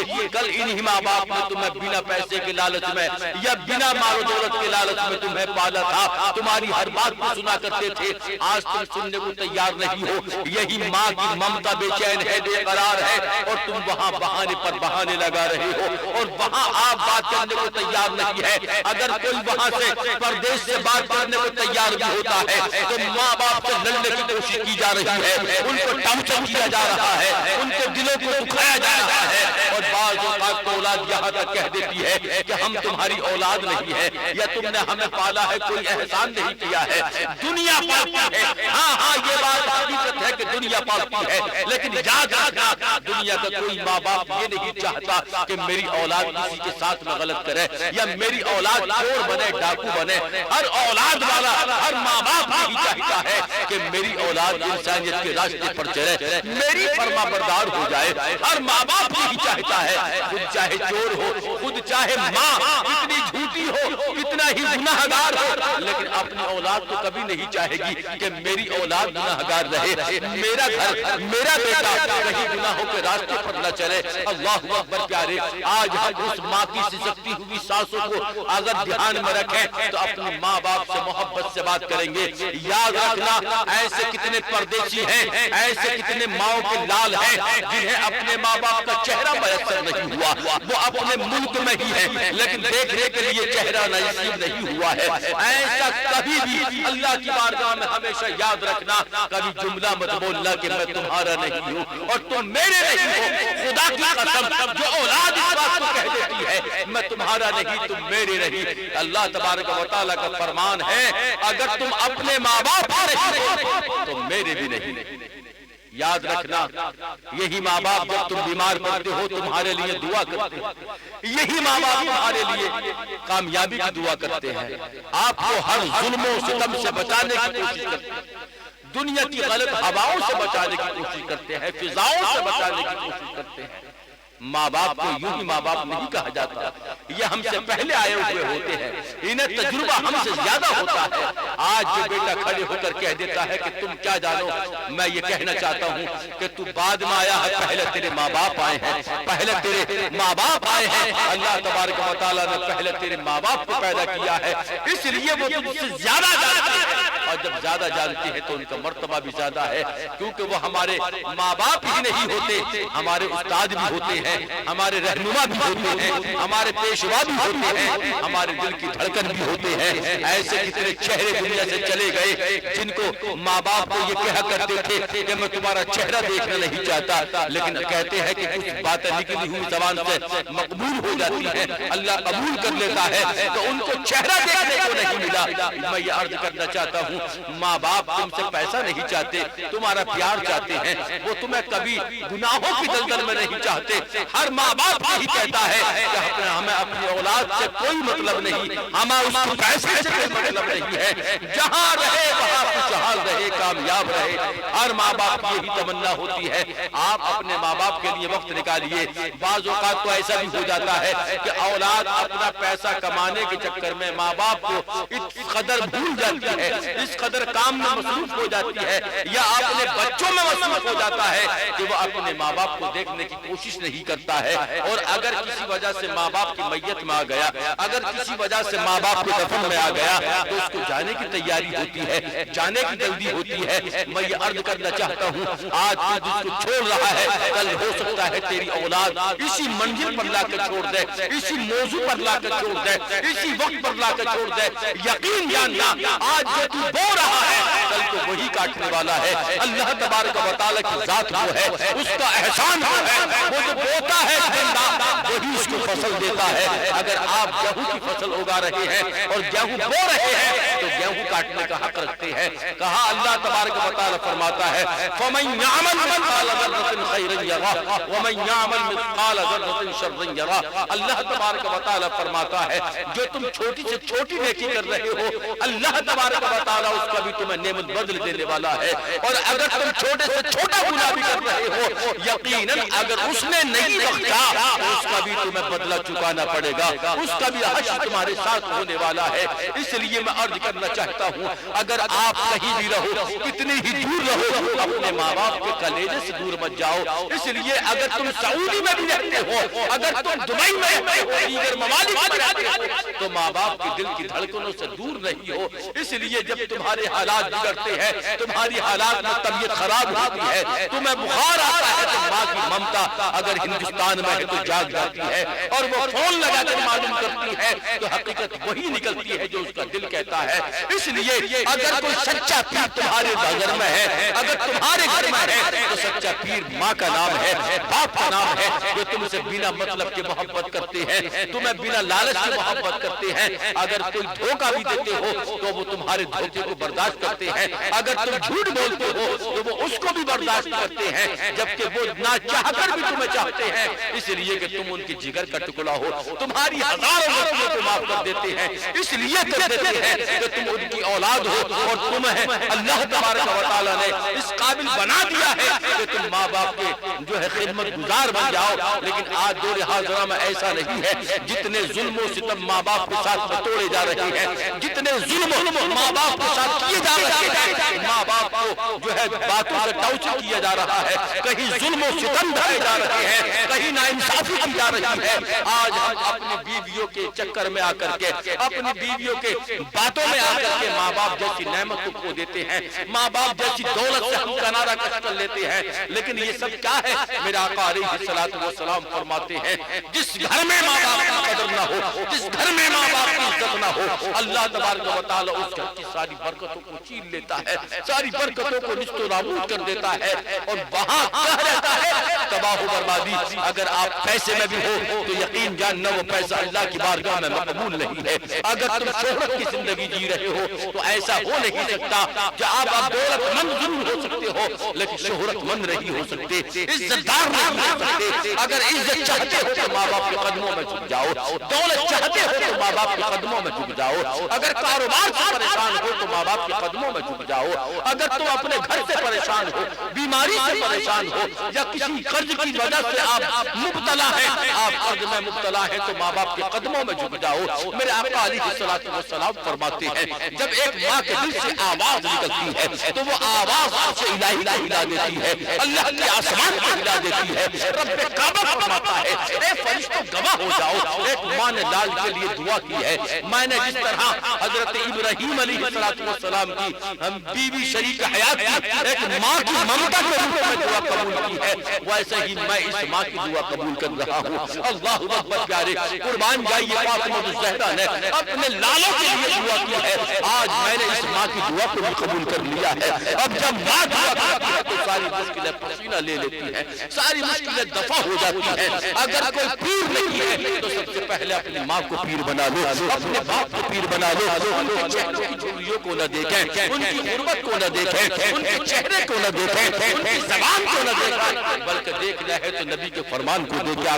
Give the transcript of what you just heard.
لیے کل انہی ماں باپ نے تمہیں بنا پیسے کے لالچ میں یا بنا مال و دولت کے لالچ میں تمہیں پالا تھا، تمہاری ہر بات کو سنا کرتے تھے، آج تم سننے کو تیار نہیں ہو۔ یہی ماں کی ممتا بے چین ہے، بے قرار ہے، اور تم وہاں بہانے پر بہانے لگا رہے ہو، اور وہاں آپ بات کرنے کو تیار نہیں ہے۔ اگر کوئی وہاں سے پردیش سے بات کرنے کو تیار بھی ہوتا ہے تو ماں باپ سے لڑنے کی کوشش کی جا رہی ہے، ان کو ٹارچر کیا جا رہا ہے، ان کے دلوں کو دکھایا جا رہا ہے، اور بعض اوقات تو اولاد یہاں تک کہہ دیتی ہے کہ ہم تمہاری اولاد نہیں ہے، یا تم نے ہمیں پالا ہے، کوئی احسان نہیں کیا ہے۔ دنیا پالتی ہے، ہاں یہ بات حقیقت ہے کہ دنیا پالتی ہے، لیکن یاد رکھنا دنیا کا کوئی ماں باپ یہ نہیں چاہتا کہ میری اولاد کسی کے ساتھ میں غلط کرے یا میری اولاد چور بنے، ڈاکو بنے۔ ہر اولاد والا، ہر ماں باپ یہی چاہتا ہے کہ میری اولاد انسانیت کے راستے پر چلے، میری فرما بردار ہو جائے۔ ہر ماں باپ یہی چاہتا ہے، خود چاہے چور ہو، خود چاہے ماں کتنی جھوٹی ہو، کتنا ہی گناہگار ہو، لیکن اپنی اولاد تو کبھی نہیں چاہے گی کہ میری اولاد گناہگار رہے، میرا گھر، میرا بیٹا کہیں گناہوں کے راستے پر نہ چلے۔ اللہ اکبر پیارے، آج ہم اس ماں کی سسکتی ہوئی سانسوں کو اگر دھیان میں رکھیں تو اپنے ماں باپ سے محبت سے بات کریں گے۔ یاد رکھنا ایسے کتنے پردیسی ہیں، ایسے کتنے ماؤں کے لال ہیں جنہیں اپنے ماں باپ کا چہرہ میسر نہیں ہوا، وہ اپنے ملک میں ہی ہیں لیکن دیکھنے کے لیے چہرہ نصیب نہیں ہوا ہے۔ ایسا کبھی بھی اللہ کی بارگاہ میں ہمیشہ یاد رکھنا، کبھی جملہ مت بولنا کہ میں تمہارا نہیں ہوں اور تم میرے نہیں ہو۔ خدا کی قسم جو اولاد اس بات کو کہہ دیتی ہے میں تمہارا نہیں تم میرے نہیں، اللہ تبارک و تعالیٰ کا فرمان ہے اگر تم اپنے ماں باپ نہیں ہو تو میرے بھی نہیں۔ یاد رکھنا یہی ماں باپ جب تم بیمار پڑتے ہو تمہارے لیے دعا کرتے ہیں، یہی ماں باپ تمہارے لیے کامیابی کی دعا کرتے ہیں، آپ کو ہر ظلم و ستم سے بچانے کی کوشش کرتے ہیں، دنیا کی غلط ہواؤں سے بچانے کی کوشش کرتے ہیں، فضاؤں سے بچانے کی کوشش کرتے ہیں۔ ماں باپ کو یوں ہی ماں باپ نہیں کہا جاتا، یہ ہم سے پہلے آئے ہوئے ہوتے ہیں، انہیں تجربہ ہم سے زیادہ ہوتا ہے۔ آج جو بیٹا کھڑے ہو کر کہہ دیتا ہے کہ تم کیا جانو، میں یہ کہنا چاہتا ہوں کہ تو بعد میں آیا ہے، پہلے تیرے ماں باپ آئے ہیں، پہلے تیرے ماں باپ آئے ہیں۔ اللہ تبارک و تعالیٰ نے پہلے تیرے ماں باپ کو پیدا کیا ہے، اس لیے وہ تجھ سے زیادہ جانتے ہیں، اور جب زیادہ جانتے ہیں تو ان کا مرتبہ بھی زیادہ ہے، کیونکہ وہ ہمارے ماں باپ ہی نہیں ہوتے، ہمارے استاد بھی ہوتے ہیں، ہمارے رہنما بھی ہوتے ہیں، ہمارے پیشوا بھی ہوتے ہیں، ہمارے دل کی دھڑکن بھی ہوتے ہیں۔ ایسے کتنے چہرے دنیا سے چلے گئے جن کو ماں باپ کو یہ کہا کرتے تھے کہ میں تمہارا چہرہ دیکھنا نہیں چاہتا، لیکن کہتے ہیں کہ کچھ باتیں نکلی ہوئی زبان سے مقبول ہو جاتی ہیں، اللہ قبول کر لیتا ہے، تو ان کو چہرہ دیکھنے کو نہیں ملا۔ میں یہ عرض کرنا چاہتا ہوں ماں باپ تم سے پیسہ نہیں چاہتے، تمہارا پیار چاہتے ہیں، وہ تمہیں کبھی گناہوں کی دلدل میں نہیں چاہتے۔ ہر ماں باپ یہی کہتا ہے کہ ہمیں اپنی اولاد سے کوئی مطلب نہیں، ہمیں اس کو پیسے سے کوئی مطلب نہیں ہے، جہاں رہے وہاں خوشحال رہے، کامیاب رہے۔ ہر ماں باپ کی یہی تمنا ہوتی ہے۔ آپ اپنے ماں باپ کے لیے وقت نکالیے۔ بعض اوقات تو ایسا بھی ہو جاتا ہے کہ اولاد اپنا پیسہ کمانے کے چکر میں ماں باپ کو اس قدر بھول جاتی ہے، اس قدر کام میں مصروف ہو جاتی ہے یا اپنے بچوں میں مصروف ہو جاتا ہے کہ وہ اپنے ماں باپ کو دیکھنے کی کوشش نہیں کرتا ہے، اور اگر کسی وجہ سے ماں باپ کی میت میں آ گیا، اگر کسی وجہ سے ماں باپ کے دفن میں آ گیا تو اس کو جانے کی تیاری ہوتی ہے، جانے کی جلدی ہوتی ہے۔ میں یہ عرض کرنا چاہتا ہوں آج تو جس کو چھوڑ رہا ہے کل ہو سکتا ہے تیری اولاد اسی منزل پر لا کر چھوڑ دے، اسی موضوع پر لا کر چھوڑ دے، اسی وقت پر لا کر چھوڑ دے۔ یقین جاننا آج جو تو بو رہا ہے کل تو وہی کاٹنے والا ہے۔ اللہ تبارک و تعالیٰ کی ذات وہ ہے، اس کا احسان وہ ہے، وہ جو بوتا ہے وہی اس کو فصل دیتا ہے۔ اگر آپ گیہوں کی فصل اگا رہے ہیں اور گیہوں بو رہے ہیں تو گیہوں کاٹنے کا حق رکھتے ہیں۔ کہا اللہ تبارک و تعالیٰ فرماتا ہے فَمَن يَعْمَلْ مِثْقَالَ ذَرَّةٍ خَيْرًا يَرَهُ وَمَن يَعْمَلْ مِثْقَالَ ذَرَّةٍ شَرًّا يَرَهُ۔ اللہ تبارک و تعالیٰ فرماتا ہے جو تم چھوٹی سے چھوٹی نیکی کر رہے ہو اللہ تبارک و تعالیٰ اس کا بھی تمہیں نعمت بدل دینے والا ہے، اور اگر تم چھوٹے سے چھوٹا گناہ بھی کر رہے ہو یقیناً اگر اس نے نہیں بخشا اس کا بھی تمہیں بدلہ چکانا پڑے گا، اس کا بھی حشر تمہارے ساتھ ہونے والا ہے۔ اس لیے میں عرض کرنا چاہتا ہوں، اگر آپ کہیں بھی رہو، کتنی ہی دور رہو، اپنے ماں باپ کے کلیجے سے دور مت جاؤ۔ اس لیے اگر تم سعودی میں بھی رہتے ہو، اگر تم دبئی میں رہتے ہو، دیگر ممالک میں رہتے ہو، تو ماں باپ کے دل کی دھڑکنوں سے دور نہیں ہو۔ اس لیے جب تمہارے حالات بگڑتے ہیں، تمہاری حالات میں طبیعت خراب ہوتی ہے، تمہیں بخار آتا ہے، تو ماں کی ممتا اگر ہندوستان میں ہے تو جاگ جاتی ہے اور وہ فون لگا کر معلوم کرتی ہے، تو حقیقت وہی نکلتی ہے جو اس کا دل کہتا ہے۔ اس لیے اگر کوئی سچا پیر تمہارے گھر میں ہے، اگر تمہارے گھر میں ہے، تو سچا پیر ماں کا نام ہے، باپ کا نام ہے، جو تم سے بنا مطلب کے محبت کرتے ہیں، تمہیں بنا لالچ کے محبت کرتے ہیں۔ اگر کوئی دھوکہ بھی دیتے ہو تو وہ تمہارے دھوکے کو برداشت کرتے ہیں، اگر تم جھوٹ بولتے ہو تو وہ اس کو بھی برداشت کرتے ہیں، جبکہ وہ نہ چاہ کر بھی تمہیں چاہتے ہیں، اس لیے کہ تم ان کی جگر کا ٹکڑا ہو، تمہاری ہزاروں غلطیوں کو معاف کر دیتے ہیں، اس لیے کر دیتے ہیں کہ تم ان کی اولاد ہو، اور تمہیں اللہ تبارک و تعالیٰ نے اس قابل بنا دیا ہے کہ تم ماں باپ کے جو ہے خدمت گزار بن جاؤ۔ لیکن آج دور حاضرہ میں ایسا نہیں ہے، جتنے ظلم و ستم ماں باپ کے ساتھ توڑے جا رہے ہیں، جتنے ظلم ماں باپ کے ساتھ کیے جا رہے ہیں، ماں باپ کو جو ہے باتوں سے ٹاؤچر کیا جا رہا ہے، کہیں ظلم و ستم ڈھائے جا رہے ہیں، کہیں ناانصافی کی جا رہی ہے۔ آج ہم اپنی بیویوں کے چکر میں آ کر کے، اپنی بیویوں کے باتوں میں آ کر کے ماں باپ جیسی نعمت کو کھو دیتے ہیں، ماں باپ جیسی دولت سے ہم کنارہ کش کر لیتے ہیں۔ لیکن یہ سب کیا ہے؟ میرا آقا علیہ الصلوۃ والسلام فرماتے ہیں، جس گھر میں ماں باپ کی قدر نہ ہو، جس گھر میں ماں باپ کی عزت نہ ہو، اللہ تبارک و تعالیٰ اس گھر کی ساری برکتوں کو چھین لیتا ہے، ساری برکتوں کو نیست و نابود کر دیتا ہے، اور وہاں کیا رہتا ہے؟ تباہ و بربادی۔ اگر آپ پیسے میں بھی ہو تو یقین جاننا وہ پیسہ اللہ کی بارگاہ میں مقبول نہیں ہے۔ اگر تم شہرت کی زندگی جی رہے ہو تو ایسا ہو نہیں سکتا کہ آپ دولت مند ضرور ہو سکتے ہو لیکن شہرت مند نہیں ہو سکتے، عزت دار نہیں ہو سکتے۔ اگر عزت چاہتے ہو تو ماں باپ کے قدموں میں جھک جاؤ، دولت چاہتے ہو تو ماں باپ کے قدموں میں جھک جاؤ، اگر کاروبار سے پریشان ہو تو ماں باپ کے قدموں میں جھک جاؤ، اگر تم اپنے گھر سے پریشان ہو، بیماری سے پریشان ہو، یا کسی قرض کی وجہ سے آپ مبتلا ہیں، آپ قرض میں مبتلا ہیں، تو ماں باپ کے قدموں میں جھک جاؤ۔ میرے آقا علیہ الصلوۃ والسلام فرماتے ہیں، جب ایک ماں کے دل سے آواز نکلتی ہے تو وہ آواز سے الہی کو ہلا دیتی ہے، اللہ کے آسمان کو ہلا دیتی ہے۔ رب کعبہ فرماتا ہے، اے فرشتوں گواہ ہو جاؤ، ایک ماں نے لال کے لیے دعا کی ہے، میں نے جس طرح حضرت ابراہیم علیہ السلام کی بیوی شریک حیات کی ایک ماں کی ممتا کے روپ میں دعا قبول کی ہے، ویسے ہی میں اس ماں کی دعا قبول کر رہا ہوں۔ اللہ اکبر پیارے، قربان جائیے فاطمہ الزہرا نے اپنے لالوں کے لیے دعا کی ہے، آج میں نے اس ماں کی دعا کو بھی قبول کر لیا ہے۔ اب جب ماں دعا کرتی ہے تو ساری مشکلیں پسینہ لے لیتی ہیں، ساری مشکلیں دفع ہو جاتی ہیں۔ اگر کوئی پیر نہیں ہے تو سب سے پہلے اپنی ماں کو پیر بنا لو، اپنے باپ کو پیر بنا لو، ان کے چہروں کی جھریوں کو نہ دیکھیں، ان کی غربت کو نہ دیکھیں، ان کے چہرے کو نہ دیکھیں، ان کی زبان کو نہ دیکھیں، بلکہ دیکھنا ہے تو نبی کے فرمان کو دیکھیں۔